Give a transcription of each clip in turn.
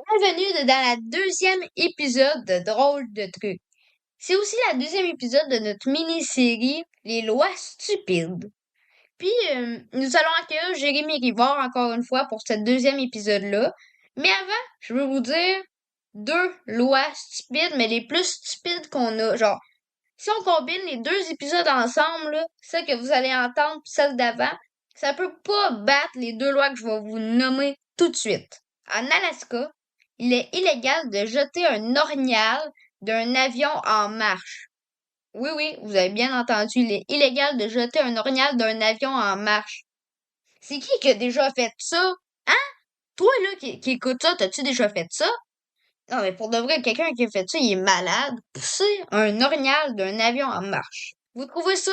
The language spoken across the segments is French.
Bienvenue dans la deuxième épisode de Drôle de trucs. C'est aussi la deuxième épisode de notre mini-série Les lois stupides. Puis, nous allons accueillir Jérémy Rivard encore une fois pour ce deuxième épisode-là. Mais avant, je veux vous dire deux lois stupides, mais les plus stupides qu'on a. Genre, si on combine les deux épisodes ensemble, là, celle que vous allez entendre puis celle d'avant, ça peut pas battre les deux lois que je vais vous nommer tout de suite. En Alaska, il est illégal de jeter un orignal d'un avion en marche. Oui, oui, vous avez bien entendu, il est illégal de jeter un orignal d'un avion en marche. C'est qui a déjà fait ça? Hein? Toi, là, qui écoute ça, t'as-tu déjà fait ça? Non, mais pour de vrai, quelqu'un qui a fait ça, il est malade. Pousser un orignal d'un avion en marche. Vous trouvez ça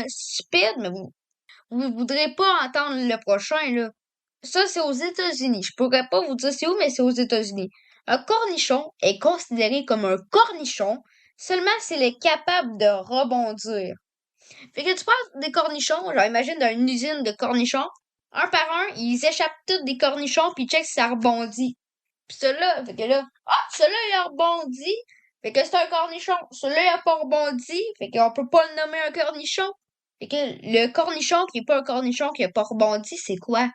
stupide, mais vous voudrez pas entendre le prochain, là. Ça, c'est aux États-Unis. Je pourrais pas vous dire c'est où, mais c'est aux États-Unis. Un cornichon est considéré comme un cornichon seulement s'il est capable de rebondir. Fait que tu parles des cornichons, genre imagine dans une usine de cornichons, un par un, ils échappent tous des cornichons puis check si ça rebondit. Pis celui-là, fait que là, celui-là il a rebondi, fait que c'est un cornichon. Celui-là il a pas rebondi, fait qu'on peut pas le nommer un cornichon. Fait que le cornichon qui est pas un cornichon qui a pas rebondi, c'est quoi?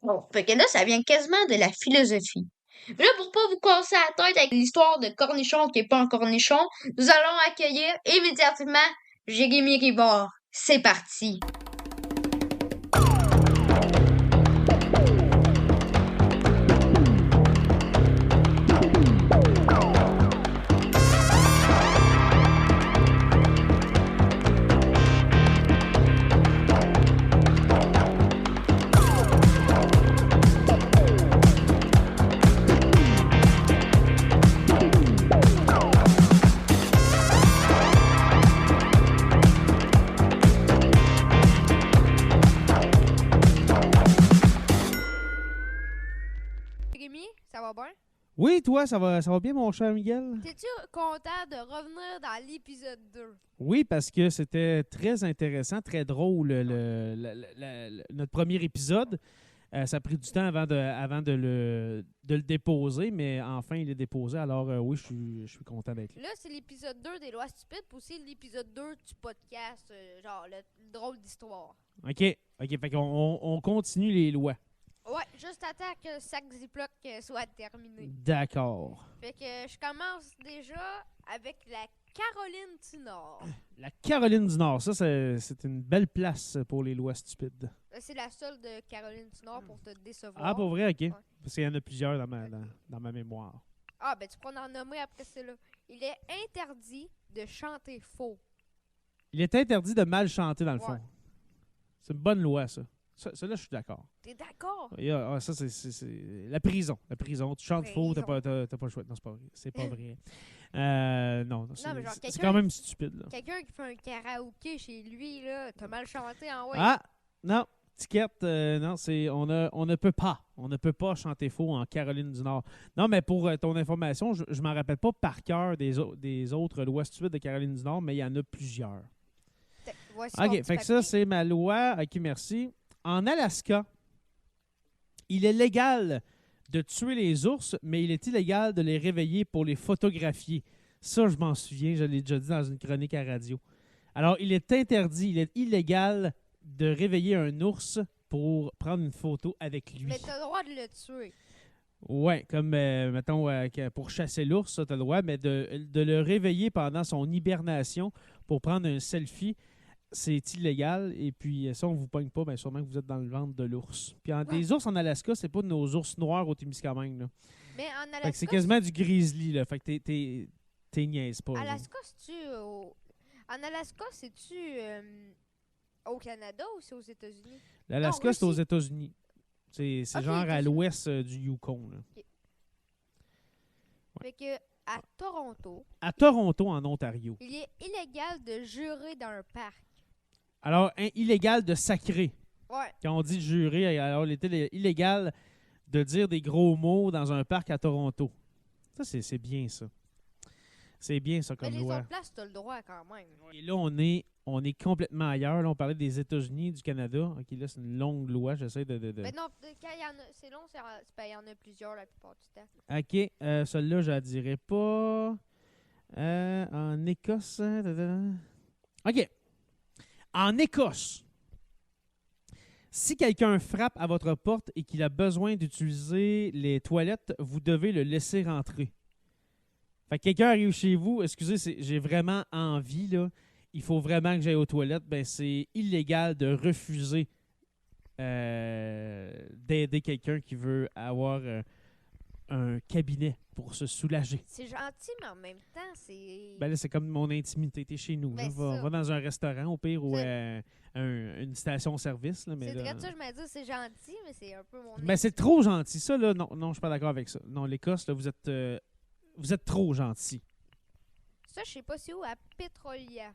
Bon, fait que là, ça vient quasiment de la philosophie. Mais là, pour pas vous casser la tête avec l'histoire de cornichon qui est pas un cornichon, nous allons accueillir immédiatement Jérémy Rivard. C'est parti! Rémi, ça va bien? Oui, toi, ça va bien, mon cher Miguel? T'es-tu content de revenir dans l'épisode 2? Oui, parce que c'était très intéressant, très drôle, notre premier épisode. Ça a pris du temps avant de le déposer, mais enfin, il est déposé. Alors, oui, je suis content d'être là. Là, c'est l'épisode 2 des lois stupides, puis aussi l'épisode 2 du podcast, genre le drôle d'histoire. OK. Fait qu'on continue les lois. Ouais, juste attends que le sac Ziploc soit terminé. D'accord. Fait que je commence déjà avec la Caroline du Nord. La Caroline du Nord, ça, c'est une belle place pour les lois stupides. C'est la seule de Caroline du Nord pour te décevoir. Ah, pour vrai, OK. Ouais. Parce qu'il y en a plusieurs dans ma mémoire. Ah, ben tu pourras en nommer après celle-là. Il est interdit de chanter faux. Il est interdit de mal chanter, dans le fond. Ouais. C'est une bonne loi, ça. Ça, là, je suis d'accord. T'es d'accord? Ça, c'est la prison. La prison. Tu chantes faux, t'as pas le choix. Non, c'est pas vrai. C'est pas vrai. Non, mais genre, c'est quand même stupide. Là. Quelqu'un qui fait un karaoké chez lui, là, t'as mal chanté en ouais. Ah! Non, ticket, non, on ne peut pas. On ne peut pas chanter faux en Caroline du Nord. Non, mais pour ton information, je m'en rappelle pas par cœur des autres lois stupides de Caroline du Nord, mais il y en a plusieurs. Voici OK, fait que ça, c'est ma loi. OK, merci. En Alaska, il est légal de tuer les ours, mais il est illégal de les réveiller pour les photographier. Ça, je m'en souviens, je l'ai déjà dit dans une chronique à radio. Alors, il est interdit, il est illégal de réveiller un ours pour prendre une photo avec lui. Mais t'as le droit de le tuer. Ouais, comme, mettons, pour chasser l'ours, ça, t'as le droit, mais de le réveiller pendant son hibernation pour prendre un selfie, c'est illégal. Et puis, ça, on vous pogne pas, bien sûrement que vous êtes dans le ventre de l'ours. Puis, des ours en Alaska, c'est pas nos ours noirs au Témiscamingue, là. Mais en Alaska... Fait que c'est quasiment du grizzly, là. Fait que t'es niaise pas. Alaska, c'est-tu... En Alaska, c'est-tu au Canada ou c'est aux États-Unis? L'Alaska, c'est aux États-Unis. C'est Ok, genre à États-Unis. l'ouest du Yukon, là. Okay. Fait que à Toronto... À Toronto, en Ontario. Il est illégal de jurer dans un parc. Alors, illégal de sacrer. Ouais. Quand on dit jurer, alors il était illégal de dire des gros mots dans un parc à Toronto. Ça, c'est bien, ça. C'est bien ça Mais comme les loi. autres places, t'as le droit quand même. Et là, on est complètement ailleurs. Là, on parlait des États-Unis, du Canada. OK, là, c'est une longue loi. J'essaie de... Mais non, quand il y en a, c'est long, il y en a plusieurs la plupart du temps. OK, celle-là, je la dirais pas. En Écosse... OK. En Écosse, si quelqu'un frappe à votre porte et qu'il a besoin d'utiliser les toilettes, vous devez le laisser rentrer. Fait que quelqu'un arrive chez vous, excusez, j'ai vraiment envie, là. Il faut vraiment que j'aille aux toilettes. Ben, c'est illégal de refuser d'aider quelqu'un qui veut avoir un cabinet pour se soulager. C'est gentil, mais en même temps, c'est. Ben là, c'est comme mon intimité. T'es chez nous. Ben, Là. ça. Va dans un restaurant, au pire, ou une station-service. Là, mais C'est là... vrai ça, je me dis, c'est gentil, mais c'est un peu mon. Ben, c'est trop gentil. Ça, là, non, je suis pas d'accord avec ça. Non, l'Écosse, là, vous êtes trop gentil. Ça, je sais pas c'est où, à Petrolia.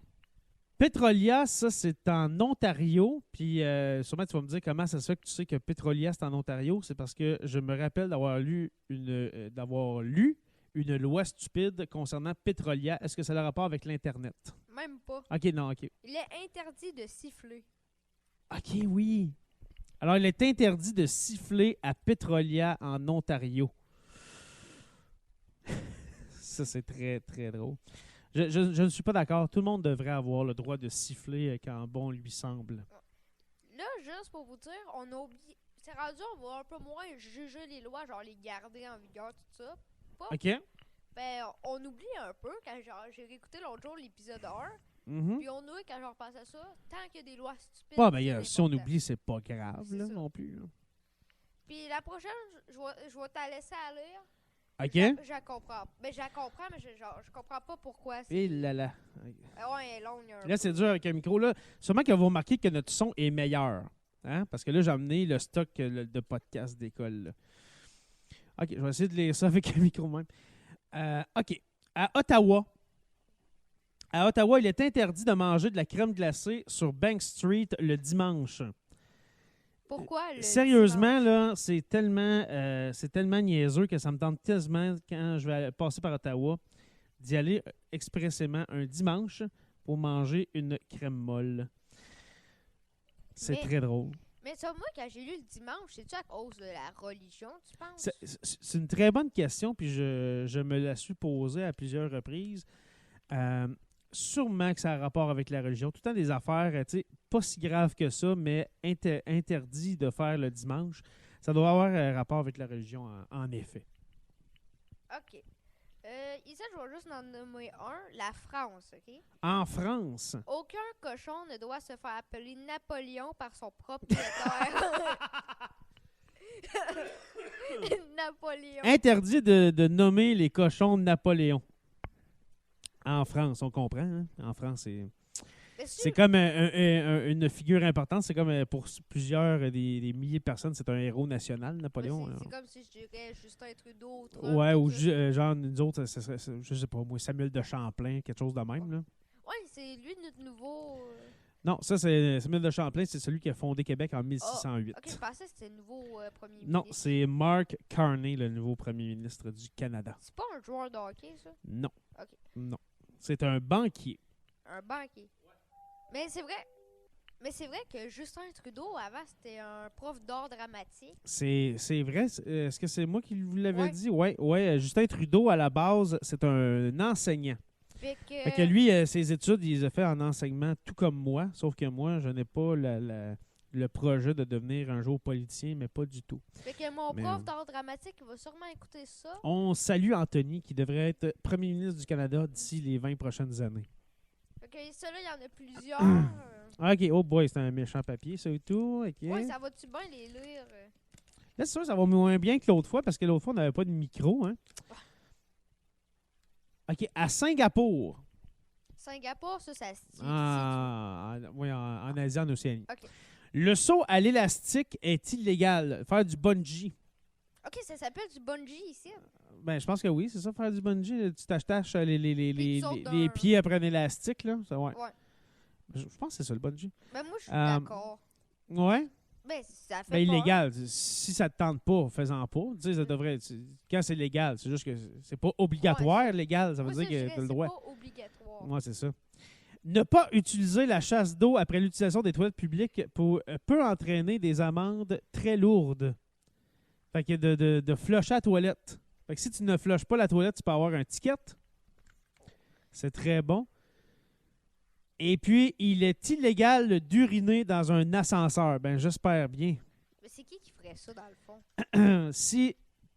Petrolia, ça, c'est en Ontario. Puis, sûrement, tu vas me dire comment ça se fait que tu sais que Petrolia, c'est en Ontario. C'est parce que je me rappelle d'avoir lu une loi stupide concernant Petrolia. Est-ce que ça a le rapport avec l'Internet? Même pas. OK, non, OK. Il est interdit de siffler. OK, oui. Alors, il est interdit de siffler à Petrolia, en Ontario. Ça, c'est très, très drôle. Je ne suis pas d'accord. Tout le monde devrait avoir le droit de siffler quand bon lui semble. Là, juste pour vous dire, on a oublié. C'est rendu, on va un peu moins juger les lois, genre les garder en vigueur, tout ça. OK? Ben, on oublie un peu quand j'ai réécouté l'autre jour l'épisode 1. Mhm. Puis on oublie quand je repense à ça, tant qu'il y a des lois stupides. Bon, ben, c'est si on important. oublie, c'est pas grave C'est là, ça. non plus. Là. Puis la prochaine, je vais t'en laisser à lire. OK? Je la comprends. Ben, je la comprends, mais je comprends pas pourquoi. Et là là. Ouais, elle est longue. un Là, peu. c'est dur avec un micro. Là. Sûrement que vous remarquez que notre son est meilleur. Hein? Parce que là, j'ai amené le stock de podcast d'école. Là. OK, je vais essayer de lire ça avec un micro même. OK. À Ottawa, il est interdit de manger de la crème glacée sur Bank Street le dimanche. Pourquoi le Sérieusement, dimanche? là, c'est tellement niaiseux que ça me tente quasiment, quand je vais passer par Ottawa, d'y aller expressément un dimanche pour manger une crème molle. C'est Mais- très drôle. Mais ça, moi, quand j'ai lu le dimanche, c'est-tu à cause de la religion, tu penses? C'est une très bonne question, puis je me la suis posée à plusieurs reprises. Sûrement que ça a rapport avec la religion. Tout le temps des affaires, tu sais, pas si graves que ça, mais interdit de faire le dimanche. Ça doit avoir un rapport avec la religion, en effet. OK. Ici, je vais juste en nommer un. La France, OK? En France, Aucun cochon ne doit se faire appeler Napoléon par son propriétaire. Napoléon. interdit de nommer les cochons Napoléon. En France, on comprend. Hein? En France, Mais c'est comme une figure importante. C'est comme pour plusieurs, des milliers de personnes, c'est un héros national, Napoléon. C'est comme si je dirais Justin Trudeau. Trump, Ouais, tout ou ça. genre, nous autres, je sais pas, moi, Samuel de Champlain, quelque chose de même. Là. Ouais, c'est lui notre nouveau. Non, ça, c'est Samuel de Champlain, c'est celui qui a fondé Québec en 1608. Ok, je pensais que c'était le nouveau premier Non, ministre. c'est Mark Carney, le nouveau premier ministre du Canada. C'est pas un joueur de hockey, ça? Non. Ok. Non. C'est un banquier. Un banquier. Mais c'est vrai. Mais c'est vrai que Justin Trudeau, avant, c'était un prof d'art dramatique. C'est vrai. Est-ce que c'est moi qui vous l'avais Ouais. dit? Ouais. Justin Trudeau, à la base, c'est un enseignant. Fait que, Fait que lui, ses études, il les a fait en enseignement tout comme moi, sauf que moi, je n'ai pas le projet de devenir un jour politicien, mais pas du tout. fait que mon Mais, prof d'art dramatique, il va sûrement écouter ça. On salue Anthony, qui devrait être premier ministre du Canada d'ici les 20 prochaines années. Fait que celui-là, il y en a plusieurs. OK, oh boy, c'est un méchant papier, ça et tout. OK. Ouais, ça va-tu bien les lire? Là, c'est sûr, ça va moins bien que l'autre fois, parce que l'autre fois, on n'avait pas de micro. Hein? OK, à Singapour. Singapour, ça se situe. Oui, en Asie, en Océanie. OK. Le saut à l'élastique est illégal. Faire du bungee. OK, ça s'appelle du bungee ici. Ben, je pense que oui, c'est ça, faire du bungee. Tu t'attaches Puis tu sautes les d'un- pieds après un élastique. Là. Ça, ouais. Ouais. Je pense que c'est ça, le bungee. Ben moi, je suis Euh, d'accord. Ouais. Ben, ça fait Ben, peur. illégal. Si ça te tente pas, fais-en pas. Tu sais, ça devrait quand c'est légal, c'est juste que c'est pas obligatoire, légal. Ça veut Moi, dire ça, je que tu as le dirais, droit. c'est pas obligatoire. Moi, c'est ça. Ne pas utiliser la chasse d'eau après l'utilisation des toilettes publiques peut entraîner des amendes très lourdes. Fait que de flusher la toilette. Fait que si tu ne flushes pas la toilette, tu peux avoir un ticket. C'est très bon. Et puis, il est illégal d'uriner dans un ascenseur. Ben, j'espère bien. Mais c'est qui ferait ça, dans le fond? Si,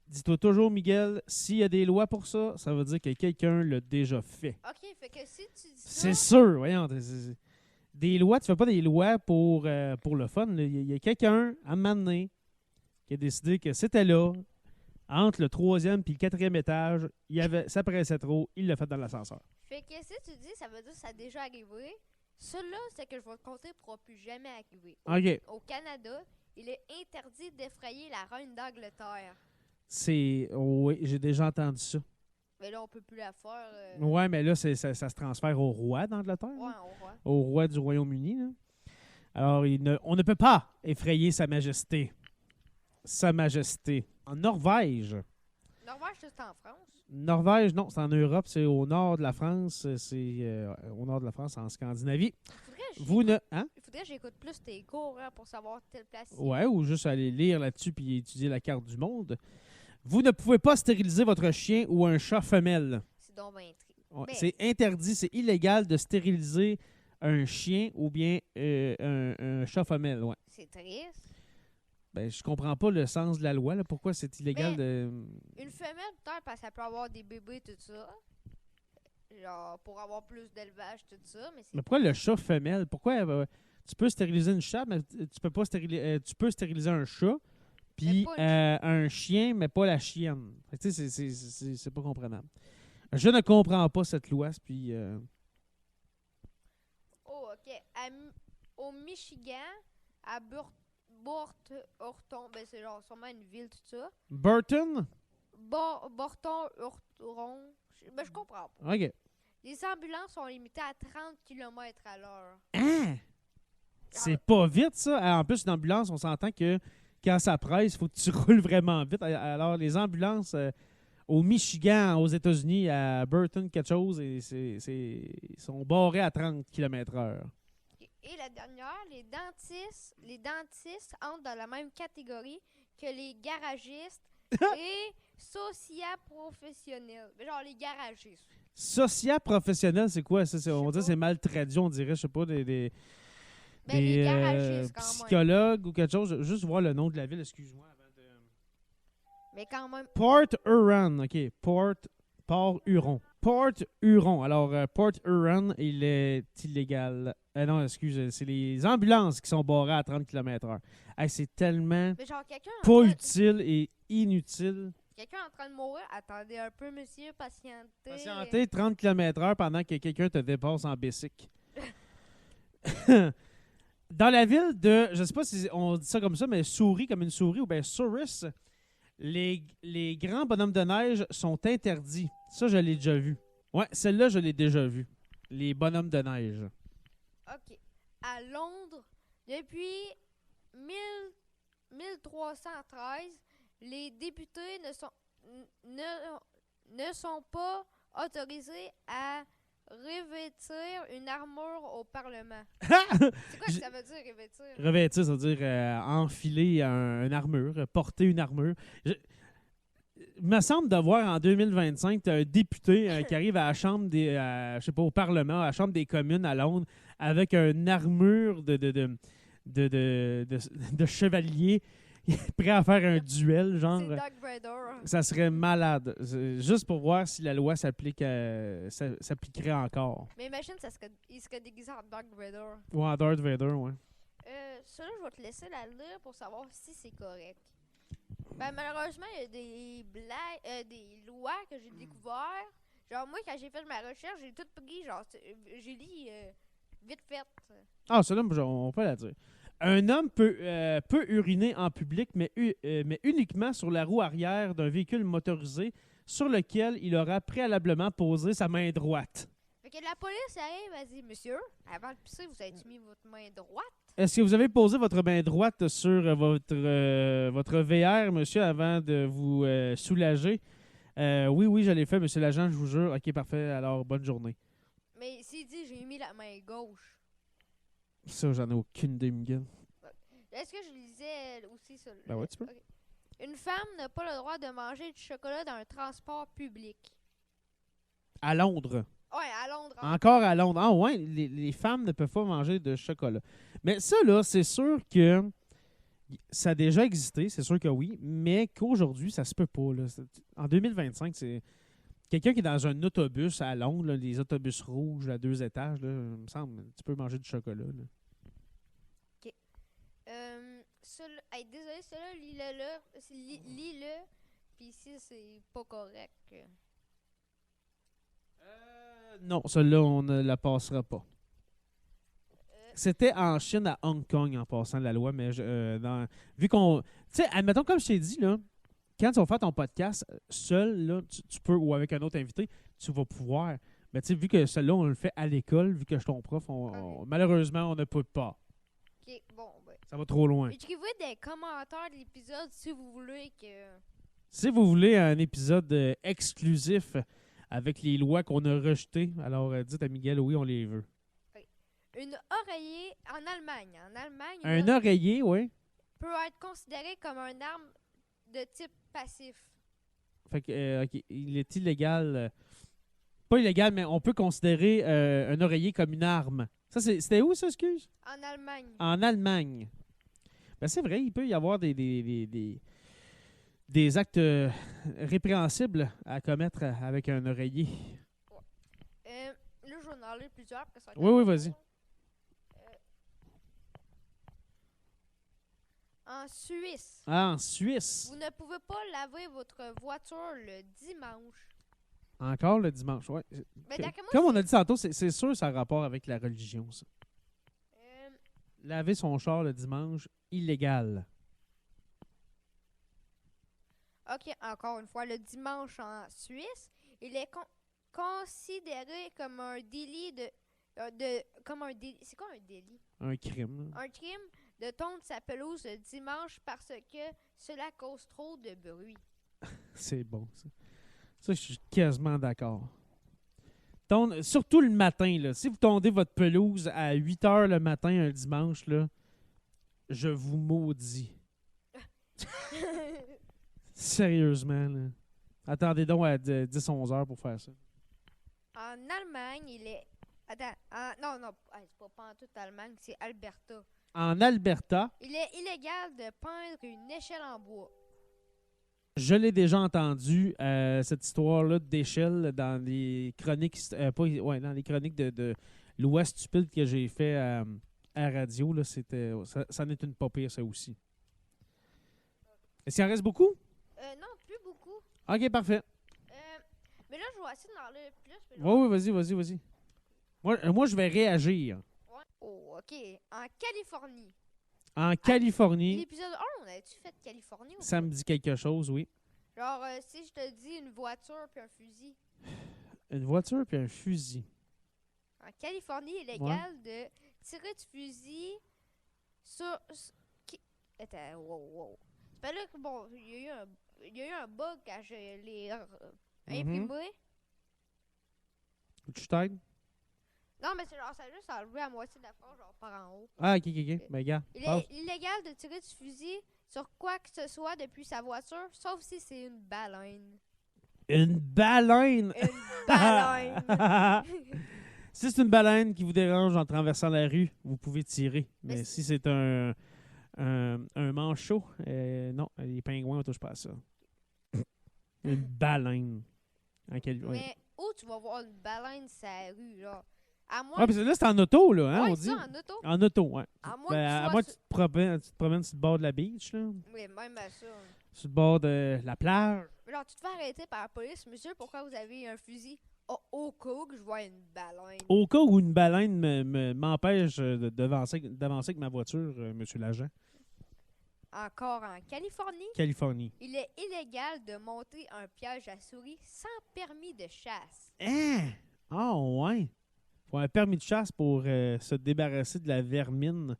dis-toi toujours, Miguel, s'il y a des lois pour ça, ça veut dire que quelqu'un l'a déjà fait. OK, fait que si tu dis C'est ça... sûr, voyons. Des lois, tu fais pas des lois pour le fun. Là. Il y a quelqu'un, à un moment donné, qui a décidé que c'était là, entre le 3e et le 4e étage, ça pressait trop, il l'a fait dans l'ascenseur. Fait que si tu dis, ça veut dire que ça a déjà arrivé. Celui-là, c'est que je vais te compter ne pourra plus jamais arriver. OK. Au Canada, il est interdit d'effrayer la reine d'Angleterre. Oui, j'ai déjà entendu ça. Mais là, on peut plus la faire. Ouais, mais là, ça se transfère au roi d'Angleterre. Ouais, là. on voit. Au roi du Royaume-Uni. Là. Alors, on ne peut pas effrayer Sa Majesté. Sa Majesté. En Norvège. Norvège, c'est en France. Norvège, non, c'est en Europe, c'est au nord de la France. C'est au nord de la France, en Scandinavie. Vous ne. Hein? Il faudrait que j'écoute plus tes cours pour savoir telle place. Ouais, ou juste aller lire là-dessus puis étudier la carte du monde. Vous ne pouvez pas stériliser votre chien ou un chat femelle. C'est donc bien triste. Ouais, Ben- c'est interdit, c'est illégal de stériliser un chien ou bien un chat femelle. Ouais. C'est triste. Ben, je comprends pas le sens de la loi. Là. Pourquoi c'est illégal Mais- de. Une femelle, peut-être, parce qu'elle peut avoir des bébés, tout ça. Genre, pour avoir plus d'élevage, tout ça. Mais c'est Mais pourquoi le chat femelle? Pourquoi tu peux stériliser une chat, mais tu peux pas tu peux stériliser un chat, puis Mais un chien, mais pas la chienne. Fait que, tu sais, c'est pas comprenable. Je ne comprends pas cette loi, puis Oh, OK. Au Michigan, à Horton, ben c'est genre sûrement une ville, tout ça. Burton? Horton, ben je comprends pas. OK. Les ambulances sont limitées à 30 km à l'heure. Hein? C'est pas vite, ça. En plus, une ambulance, on s'entend que quand ça presse, il faut que tu roules vraiment vite. Alors, les ambulances au Michigan, aux États-Unis, à Burton, quelque chose, ils sont barrés à 30 km/h. Et la dernière, les dentistes entrent dans la même catégorie que les garagistes et socioprofessionnels. Mais genre les garagistes. Socia-professionnel, c'est quoi? Ça, on dirait que c'est mal traduit, on dirait, je sais pas, des Les garagistes, quand même. psychologues ou quelque chose. Juste voir le nom de la ville, excuse-moi. Avant de... Mais quand même, Port-Huron, OK. Port-Huron. Port-Huron. Alors, Port-Huron, il est illégal. Non, excuse, c'est les ambulances qui sont barrées à 30 km/h. Hey, c'est tellement mais genre quelqu'un pas utile et inutile. quelqu'un en train de mourir, attendez un peu, monsieur, patientez. Patienter 30 km/h pendant que quelqu'un te dépasse en bicycle. Dans la ville de, je sais pas si on dit ça comme ça, mais souris comme une souris ou bien Souris, les grands bonhommes de neige sont interdits. Ça, je l'ai déjà vu. Ouais, celle-là, je l'ai déjà vu. Les bonhommes de neige. OK. À Londres, depuis 1313, les députés ne sont pas autorisés à revêtir une armure au Parlement. C'est quoi que ça veut dire, revêtir? Revêtir, ça veut dire enfiler une armure, porter une armure. Il me semble de voir en 2025, tu as un député qui arrive à la Chambre je sais pas, au Parlement, à la Chambre des communes à Londres, avec une armure de chevalier, prêt à faire un duel, genre. C'est Doug Vader. Ça serait malade. Juste pour voir si la loi s'appliquerait encore. Mais imagine, il serait déguisé en Doug Vader. Ou en Darth Vader, ouais. Cela, je vais te laisser la lire pour savoir si c'est correct. Ben, malheureusement, il y a des lois que j'ai découvertes. Genre, moi, quand j'ai fait ma recherche, j'ai tout pris. Genre, j'ai lu vite fait. Ah, celle-là, on peut la dire. Un homme peut uriner en public, mais uniquement sur la roue arrière d'un véhicule motorisé sur lequel il aura préalablement posé sa main droite. Fait que la police arrive, elle dit, monsieur, avant de pisser, vous avez mis votre main droite? Est-ce que vous avez posé votre main droite sur votre VR, monsieur, avant de vous soulager? Oui, je l'ai fait, monsieur l'agent, je vous jure. OK, parfait. Alors, bonne journée. Mais s'il dit j'ai mis la main gauche. Ça, j'en ai aucune idée, Miguel. Est-ce que je lisais aussi ça? Ben ouais, tu peux. Ok. Une femme n'a pas le droit de manger du chocolat dans un transport public. À Londres. Ouais, à Londres. hein. Encore à Londres. Ah ouais, les femmes ne peuvent pas manger de chocolat. Mais ça, là, c'est sûr que ça a déjà existé, c'est sûr que oui, mais qu'aujourd'hui, ça se peut pas. Là. En 2025, c'est quelqu'un qui est dans un autobus à Londres, là, les autobus rouges à 2 étages, là, il me semble, tu peux manger du chocolat. Là. Hey, désolé, celui-là, lis-le. Puis ici, c'est pas correct. Non, celle-là, on ne la passera pas. C'était en Chine, à Hong Kong, en passant la loi, mais vu qu'on... Tu sais, admettons, comme je t'ai dit, là, quand tu vas faire ton podcast seul, là, tu peux, ou avec un autre invité, tu vas pouvoir. Mais tu sais, vu que celle-là, on le fait à l'école, vu que je suis ton prof, malheureusement, on ne peut pas. Ok, bon, ben. Ça va trop loin. Écrivez des commentaires de l'épisode si vous voulez que... Si vous voulez un épisode exclusif avec les lois qu'on a rejetées, alors dites à Miguel, oui, on les veut. Une oreiller en Allemagne. En Allemagne, Un oreiller, oui. peut être considéré comme un arme de type passif. Fait que, OK, il est illégal. Pas illégal, mais on peut considérer un oreiller comme une arme. Ça, c'était où, ça, excuse? En Allemagne. En Allemagne. Ben, c'est vrai, il peut y avoir des actes répréhensibles à commettre avec un oreiller. Là, je vais en enlever plusieurs. Parce que ça va être Oui, un peu vas-y. long. En Suisse, Ah, en Suisse. vous ne pouvez pas laver votre voiture le dimanche. Encore le dimanche, oui. Ben, d'après moi, Comme on a dit tantôt, c'est sûr ça a rapport avec la religion, ça. euh, Laver son char le dimanche, illégal. OK, encore une fois, le dimanche en Suisse, il est considéré comme un délit comme un délit. C'est quoi un délit? Un crime. Là. Un crime de tondre sa pelouse le dimanche parce que cela cause trop de bruit. C'est bon, ça. Ça, je suis quasiment d'accord. Surtout le matin, là. Si vous tondez votre pelouse à 8 h le matin un dimanche, là, je vous maudis. Sérieusement, là. Attendez donc à 10-11 heures pour faire ça. En Allemagne, il est... Attends, non, c'est pas en toute Allemagne, c'est Alberta. En Alberta, Il est illégal de peindre une échelle en bois. je l'ai déjà entendu, cette histoire-là d'échelle dans les chroniques, dans les chroniques de Loi stupide que j'ai fait à radio. Là, ça en est une pas pire, ça aussi. Est-ce qu'il en reste beaucoup? Non, plus beaucoup. OK, parfait. Mais là, je vais essayer d'en enlever plus. Oui, vas-y. Moi, je vais réagir. Ouais. Oh, OK. En Californie. En Californie, L'épisode 1, on avait-tu fait Californie? Ou ça me dit quelque chose, oui. Genre, si je te dis une voiture puis un fusil. Une voiture puis un fusil. En Californie, il est légal de tirer du fusil sur... Attends, wow. C'est pas là que, bon, il y a eu un bug quand je l'ai imprimé. Tu t'aides? Non, mais c'est genre, ça a juste enlevé à moitié de la phrase, genre par en haut. Ah, OK. Ben, gars, Il passe. est illégal de tirer du fusil sur quoi que ce soit depuis sa voiture, sauf si c'est une baleine. Une baleine! Une baleine! Si c'est une baleine qui vous dérange en traversant la rue, vous pouvez tirer. Mais Mais si c'est un manchot, non, les pingouins, on touche pas à ça. Une baleine. Mais où tu vas voir une baleine sur la rue, là? À moins Ah, parce que là, c'est en auto, là, hein, ouais, on c'est dit? ça, en auto. En auto, ouais. À moins Ben, que à moins que tu te promènes sur le bord de la beach, là. Oui, même à ça. Sur le bord de la plage. Mais genre, tu te fais arrêter par la police. Monsieur, pourquoi vous avez un fusil? Oh, au cas où que je vois une baleine. Au cas où une baleine m'empêche d'avancer avec ma voiture, monsieur l'agent. Encore en Californie, Californie. il est illégal de monter un piège à souris sans permis de chasse. Hein? Ah, ouais. Faut un permis de chasse pour se débarrasser de la vermine.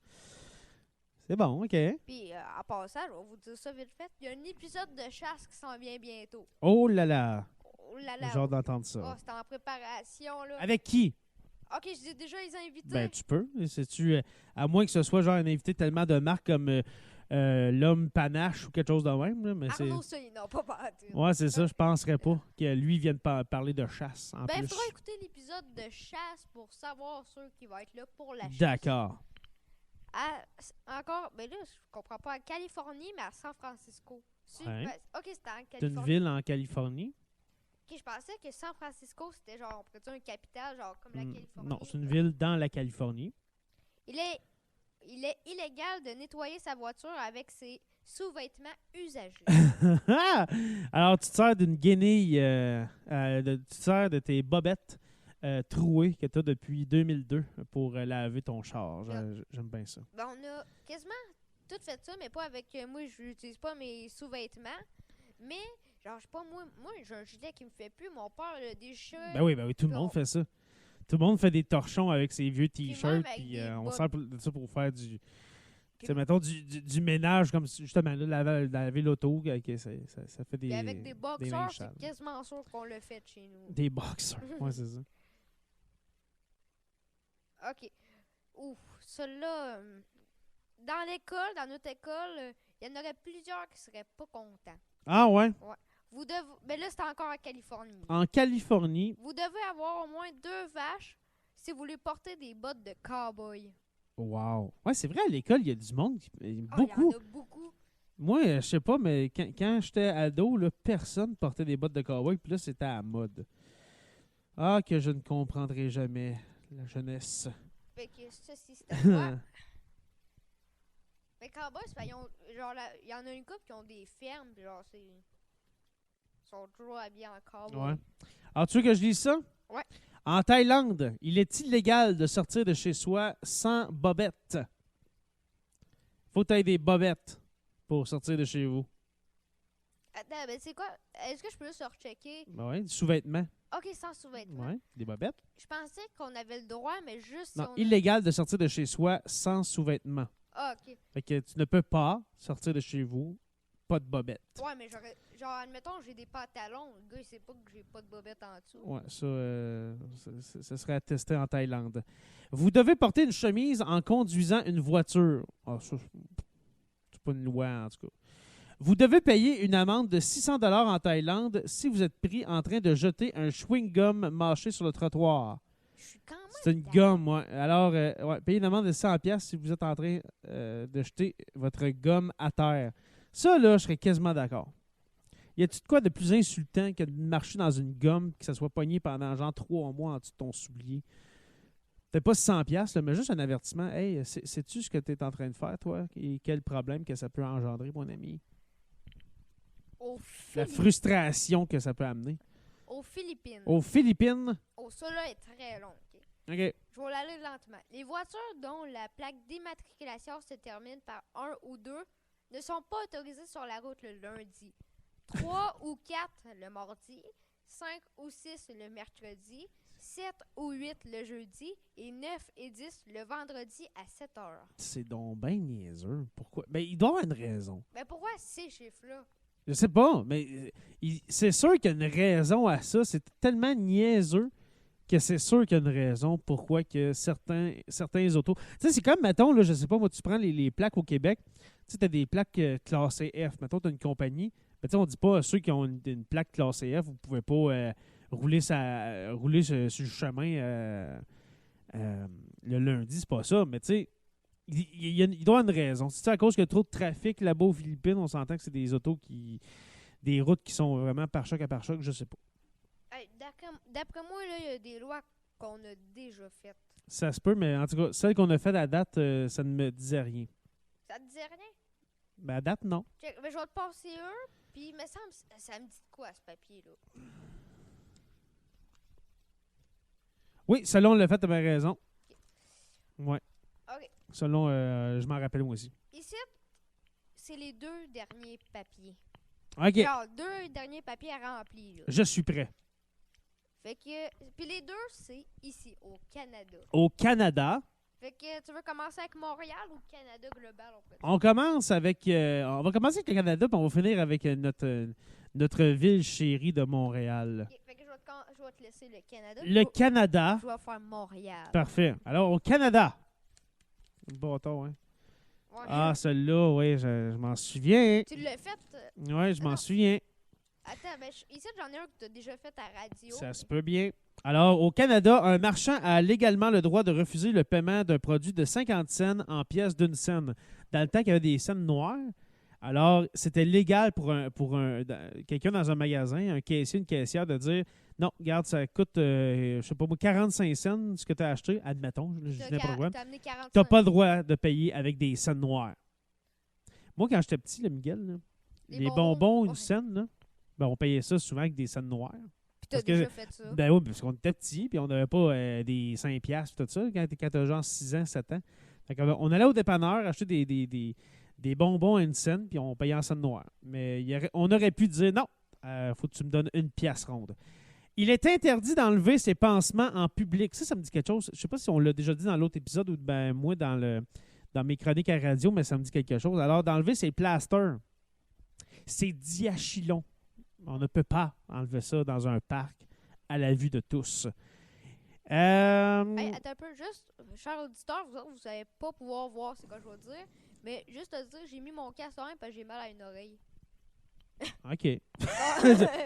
C'est bon, OK. Puis, en passant, je vais vous dire ça vite fait. Il y a un épisode de chasse qui s'en vient bientôt. Oh là là! Oh là là. J'ai hâte d'entendre Oh, ça. c'est en préparation, là. Avec qui? Ok, je dis déjà les invités. Ben, tu peux. C'est-tu, à moins que ce soit genre un invité tellement de marque comme l'homme panache ou quelque chose de même. Là, mais Arnaud Seuil, non, pas partout. Ouais, c'est ça. Je penserais pas que lui vienne parler de chasse en Ben, il plus. faudra écouter l'épisode de chasse pour savoir ceux qui vont être là pour la chasse. D'accord. Encore, ben là, je comprends pas. À Californie, mais à San Francisco. Ouais. Ok, c'était en C'est une Californie. ville en Californie. Ok, je pensais que San Francisco, c'était genre, on pourrait dire une capitale, genre comme la Californie. Non, c'est une ville dans la Californie. Il est illégal de nettoyer sa voiture avec ses sous-vêtements usagés. Alors, tu te sers d'une guenille, tu te sers de tes bobettes trouées que tu as depuis 2002 pour laver ton char. J'aime bien ça. Ben, on a quasiment tout fait ça, mais pas avec... moi, je n'utilise pas mes sous-vêtements, mais... Genre, je sais pas, moi j'ai un gilet qui me fait plus, mon père le déchire. Ben oui, tout le monde fait ça. Tout le monde fait des torchons avec ses vieux t-shirts, puis on sert de ça pour faire du... Tu sais, mettons, du ménage, comme justement, là, laver l'auto, ça fait des... Puis avec des boxeurs, linges c'est sales. quasiment sûr qu'on le fait chez nous. Des boxeurs, ouais, c'est ça. OK. Ouf, celui-là... dans l'école, dans notre école, il y en aurait plusieurs qui seraient pas contents. Ah ouais? Vous devez... Mais là, c'est encore en Californie. En Californie, Vous devez avoir au moins 2 vaches si vous voulez porter des bottes de cow-boy. wow. Ouais, c'est vrai, à l'école, il y a du monde, Ah, beaucoup. il y en a beaucoup. Moi, je sais pas, mais quand j'étais ado, là, personne portait des bottes de cowboy, puis là, c'était à la mode. Ah, que je ne comprendrai jamais la jeunesse. Fait que ceci, c'était quoi? Mais cow-boy, c'est parce qu'ils ont... Genre, il y en a une couple qui ont des fermes, puis genre, c'est... Ils sont toujours habillés en cowboy. Ouais. Alors, tu veux que je dise ça? Ouais. En Thaïlande, il est illégal de sortir de chez soi sans bobette. Faut que tu aies des bobettes pour sortir de chez vous. Attends, ben c'est quoi? Est-ce que je peux juste rechecker? Ben ouais, du sous-vêtements. Ok, sans sous-vêtements. Ouais, des bobettes. Je pensais qu'on avait le droit, mais juste si Non, on... illégal de sortir de chez soi sans sous-vêtements. Ah, ok. Fait que tu ne peux pas sortir de chez vous, pas de bobette. Ouais, mais j'aurais... Genre, admettons, j'ai des pantalons. Le gars, il sait pas que j'ai pas de bobette en dessous. Ouais, ça serait attesté en Thaïlande. Vous devez porter une chemise en conduisant une voiture. Ah, ça, c'est pas une loi, en tout cas. Vous devez payer une amende de 600 $ en Thaïlande si vous êtes pris en train de jeter un chewing-gum mâché sur le trottoir. Je suis quand même... C'est une gomme, ouais. Alors, ouais, payez une amende de 100 $ si vous êtes en train de jeter votre gomme à terre. Ça, là, je serais quasiment d'accord. Y a-tu de quoi de plus insultant que de marcher dans une gomme, que ça soit pogné pendant genre 3 mois en dessous de ton soulier? Peut-être pas 100 $, là, mais juste un avertissement. Hey, sais-tu ce que tu es en train de faire, toi? Et quel problème que ça peut engendrer, mon ami? La frustration que ça peut amener. Aux Philippines. Aux Philippines. Oh, ça là est très long. OK. OK. Je vais l'aller lentement. Les voitures dont la plaque d'immatriculation se termine par 1 ou 2 ne sont pas autorisées sur la route le lundi. 3 ou 4 le mardi. 5 ou 6 le mercredi. 7 ou 8 le jeudi. Et 9 et 10 le vendredi à 7 heures. C'est donc bien niaiseux. Pourquoi? Ben, il doit y avoir une raison. Mais pourquoi ces chiffres-là? Je sais pas, mais c'est sûr qu'il y a une raison à ça. C'est tellement niaiseux que c'est sûr qu'il y a une raison pourquoi que certains autos... Tu sais, c'est comme, mettons, là, je sais pas, moi, tu prends les plaques au Québec, tu sais, t'as des plaques classées F. Mettons, t'as une compagnie, mais tu sais, on dit pas à ceux qui ont une plaque classée F, vous pouvez pas rouler sur le chemin le lundi, c'est pas ça, mais tu sais, il doit y avoir une raison. C'est à cause qu'il y a trop de trafic là-bas aux Philippines, on s'entend que c'est des autos des routes qui sont vraiment par choc à par choc, je sais pas. Hey, d'après moi, là, il y a des lois qu'on a déjà faites. Ça se peut, mais en tout cas, celle qu'on a faite à date, ça ne me disait rien. Ça te dit rien? Ben à date, non. Check, ben, je vais te passer un, puis il me semble ça me dit de quoi, ce papier-là? Oui, selon le fait, tu avais raison. Ouais. OK. Selon, je m'en rappelle moi aussi. Ici, c'est les 2 derniers papiers. OK, Genre, 2 derniers papiers à remplir, là. je suis prêt. Fait que... Puis les 2, c'est ici, au Canada. Au Canada, Fait que tu veux commencer avec Montréal ou Canada global? On commence avec... on va commencer avec le Canada, puis on va finir avec notre ville chérie de Montréal. Ok, fait que je vais te laisser le Canada. Le Canada. Je vais faire Montréal. Parfait. Alors, au Canada. Bâton, hein? Ouais. Ah, celle-là, oui, je m'en souviens. Tu l'as fait? Oui, je m'en non. souviens. Attends, ben, ici, j'en ai un que tu as déjà fait à radio. Ça se peut bien. Alors, au Canada, un marchand a légalement le droit de refuser le paiement d'un produit de 50 cents en pièces d'une scène. Dans le temps qu'il y avait des scènes noires, alors c'était légal pour quelqu'un dans un magasin, un caissier, une caissière, de dire non, regarde, ça coûte, je sais pas moi, 45 cents ce que tu as acheté, admettons, je dis n'importe quoi. T'as amené 40 Tu n'as pas le droit de payer avec des scènes noires. Moi, quand j'étais petit, là, Miguel, là, les bonbons, une scène, là, ben, on payait ça souvent avec des scènes noires. Puis t'as déjà fait ça. Ben oui, parce qu'on était petits, puis on n'avait pas des 5$ puis tout ça, quand t'as genre 6 ans, 7 ans. Fait on allait au dépanneur acheter des bonbons à une scène, puis on payait en scène noire. Mais on aurait pu dire non, faut que tu me donnes une pièce ronde. Il est interdit d'enlever ses pansements en public. Ça me dit quelque chose. Je sais pas si on l'a déjà dit dans l'autre épisode ou ben moi dans mes chroniques à radio, mais ça me dit quelque chose. Alors, d'enlever ses plasters, ses diachylons. On ne peut pas enlever ça dans un parc à la vue de tous. Hey, attends un peu, juste, cher auditeur, vous n'allez pas pouvoir voir ce que je vais dire, mais juste te dire, j'ai mis mon casque en parce que j'ai mal à une oreille. OK.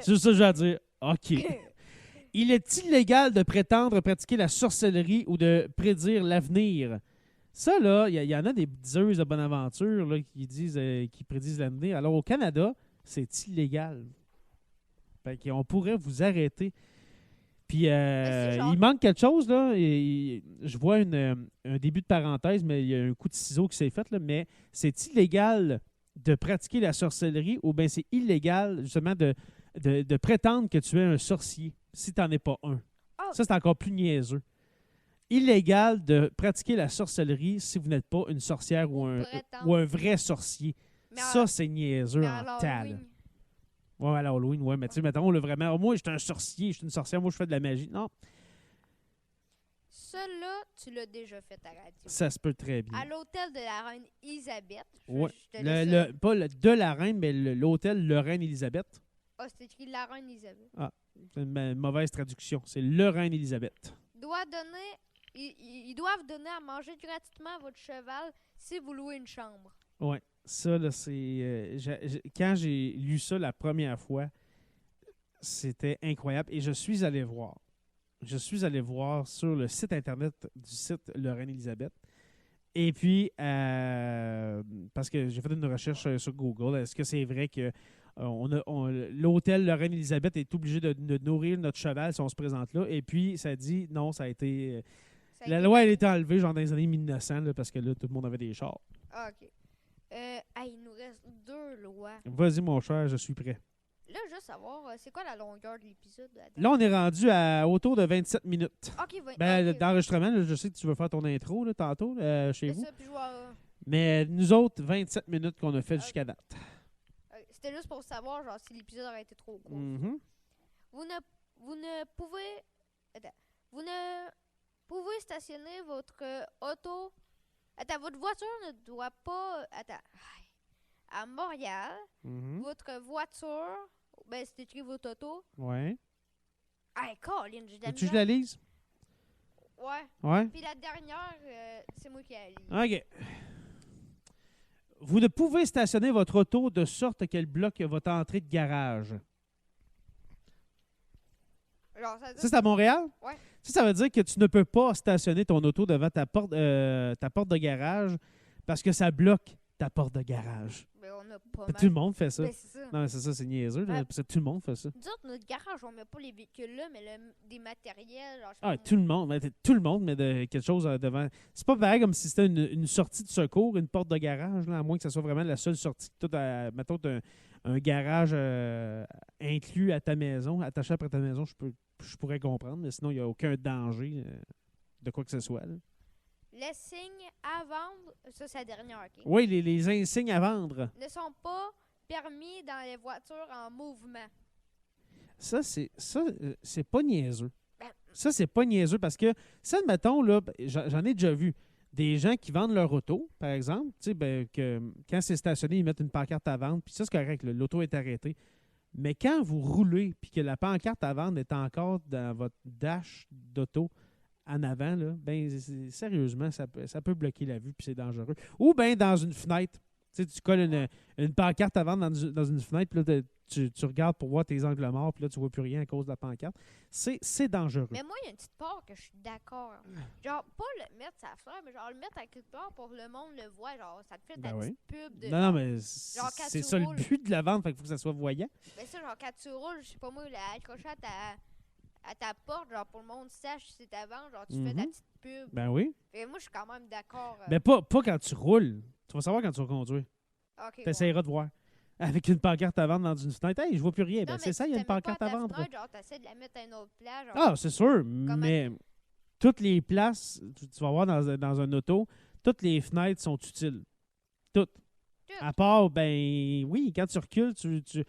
C'est juste ça que j'ai à dire. OK. Il est illégal de prétendre pratiquer la sorcellerie ou de prédire l'avenir. Ça, là, il y en a des diseuses de bonne aventure là, qui prédisent l'avenir. Alors, au Canada, c'est illégal. Fait qu'on pourrait vous arrêter. Puis, il manque quelque chose, là. Je vois un début de parenthèse, mais il y a un coup de ciseau qui s'est fait, là. Mais c'est illégal de pratiquer la sorcellerie ou bien c'est illégal, justement, de prétendre que tu es un sorcier si tu n'en es pas un. Oh. Ça, c'est encore plus niaiseux. Illégal de pratiquer la sorcellerie si vous n'êtes pas une sorcière ou un vrai sorcier. Mais ça, c'est niaiseux en tas. Ouais, à l'Halloween, ouais. Mais tu sais, mettons, là, vraiment, moi, je suis un sorcier, je suis une sorcière, moi, je fais de la magie. Non. Ça, là, tu l'as déjà fait à radio. Ça se peut très bien. À l'hôtel de la reine Elisabeth. Ouais. Pas de la reine, mais l'hôtel Le Reine Élisabeth. Ah, c'est écrit la reine Elisabeth. Ah, c'est une mauvaise traduction. C'est Le Reine Élisabeth. Ils doivent donner à manger gratuitement à votre cheval si vous louez une chambre. Oui. Ça, là, c'est... quand j'ai lu ça la première fois, c'était incroyable. Et je suis allé voir. Je suis allé voir sur le site Internet du site Le Reine Élisabeth. Et puis, parce que j'ai fait une recherche sur Google, est-ce que c'est vrai que l'hôtel Le Reine Élisabeth est obligé de nourrir notre cheval si on se présente là? Et puis, ça dit, non, ça a été... la loi, elle a été enlevée genre dans les années 1900, là, parce que là, tout le monde avait des chars. Ah, OK. Il nous reste 2 lois. Vas-y, mon cher, je suis prêt. Là, juste savoir, c'est quoi la longueur de l'épisode? Là, on est rendu autour de 27 minutes. OK, d'enregistrement, là, je sais que tu veux faire ton intro là, tantôt chez vous. Ça, puis Mais nous autres, 27 minutes qu'on a fait jusqu'à date. C'était juste pour savoir genre, si l'épisode aurait été trop court. Mm-hmm. Vous ne pouvez stationner votre auto... votre voiture ne doit pas... À Montréal, votre voiture... Ben, c'est écrit votre auto. Ouais. Hey, Colin, j'ai de la Veux-tu que je la lise? Ouais. Ouais. Puis la dernière, c'est moi qui la lis. OK. Vous ne pouvez stationner votre auto de sorte qu'elle bloque votre entrée de garage. Genre, ça, c'est à Montréal? Ouais. Ça veut dire que tu ne peux pas stationner ton auto devant ta porte de garage parce que ça bloque ta porte de garage. Mais on a pas Tout le monde fait ça. Ben, c'est ça. Non, mais c'est ça, c'est niaiseux. Là, parce que tout le monde fait ça. Nous autres, notre garage, on met pas les véhicules là, mais des matériels. Genre, Tout le monde. Tout le monde met quelque chose devant. C'est pas pareil comme si c'était une sortie de secours, une porte de garage, là, à moins que ce soit vraiment la seule sortie. Mettons, un garage inclus à ta maison, attaché après ta maison, je pourrais comprendre, mais sinon, il n'y a aucun danger de quoi que ce soit. Là. Les signes à vendre, ça c'est la dernière, OK? Oui, les insignes à vendre. Ne sont pas permis dans les voitures en mouvement. Ça, c'est pas niaiseux. Ben, Ça, c'est pas niaiseux parce que, ça, admettons, là, j'en ai déjà vu. des gens qui vendent leur auto, par exemple, tu sais, ben, que quand c'est stationné, ils mettent une pancarte à vendre, puis ça, c'est correct, là, l'auto est arrêtée. Mais quand vous roulez, puis que la pancarte à vendre est encore dans votre dash d'auto en avant, là, ben, sérieusement, ça peut bloquer la vue, puis c'est dangereux. Ou bien dans une fenêtre. Tu sais, tu colles une pancarte à vendre dans une fenêtre, puis là, tu regardes pour voir tes angles morts, puis là, tu vois plus rien à cause de la pancarte. C'est dangereux. Mais moi, il y a une petite part que je suis d'accord. Genre, pas le mettre sa fleur, mais genre le mettre à quelque part pour que le monde le voit. Genre, ça te fait ta Ben oui. petite pub de. Non, mais genre, quand c'est tu ça le roules. but de la vente, fait qu'il faut que ça soit voyant. Ben ça, genre, quand tu roules, je sais pas moi, la accrocher à ta porte, genre, pour le monde sache si c'est ta vente, genre, tu fais ta petite pub. Ben oui. Et moi, je suis quand même d'accord. Mais pas quand tu roules. Tu vas savoir quand tu vas conduire. Ok, Tu essaieras de voir. Avec une pancarte à vendre dans une fenêtre. Hey, je vois plus rien. Ben, c'est ça, il y a une pancarte à vendre. Genre, t'essaies de la mettre à une autre place. Genre, Ah, c'est sûr. Mais toutes les places, tu vas voir dans un auto, toutes les fenêtres sont utiles. Toutes. À part, ben oui, quand tu recules, tu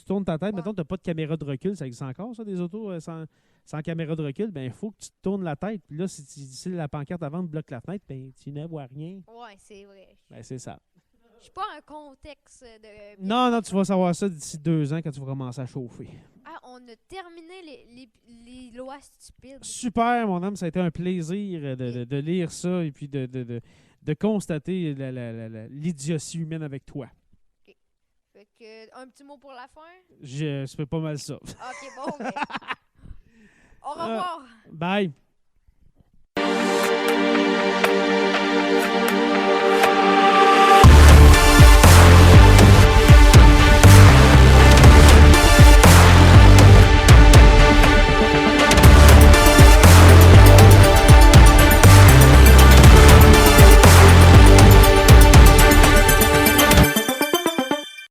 tournes ta tête. Ouais. Mettons, tu n'as pas de caméra de recul. Ça existe encore, ça, des autos sans caméra de recul. Ben, il faut que tu te tournes la tête. Puis là, si la pancarte à vendre bloque la fenêtre, ben, tu ne vois rien. Ouais, c'est vrai. Ben, c'est ça. Je suis pas un contexte de. Non, tu vas savoir ça d'ici 2 ans quand tu vas commencer à chauffer. Ah, on a terminé les lois stupides. Super, mon homme. Ça a été un plaisir de lire ça et puis de constater l'idiotie humaine avec toi. Okay. Fait que, un petit mot pour la fin? C'est pas mal ça. Ok, bon, ben. Au revoir! Bye!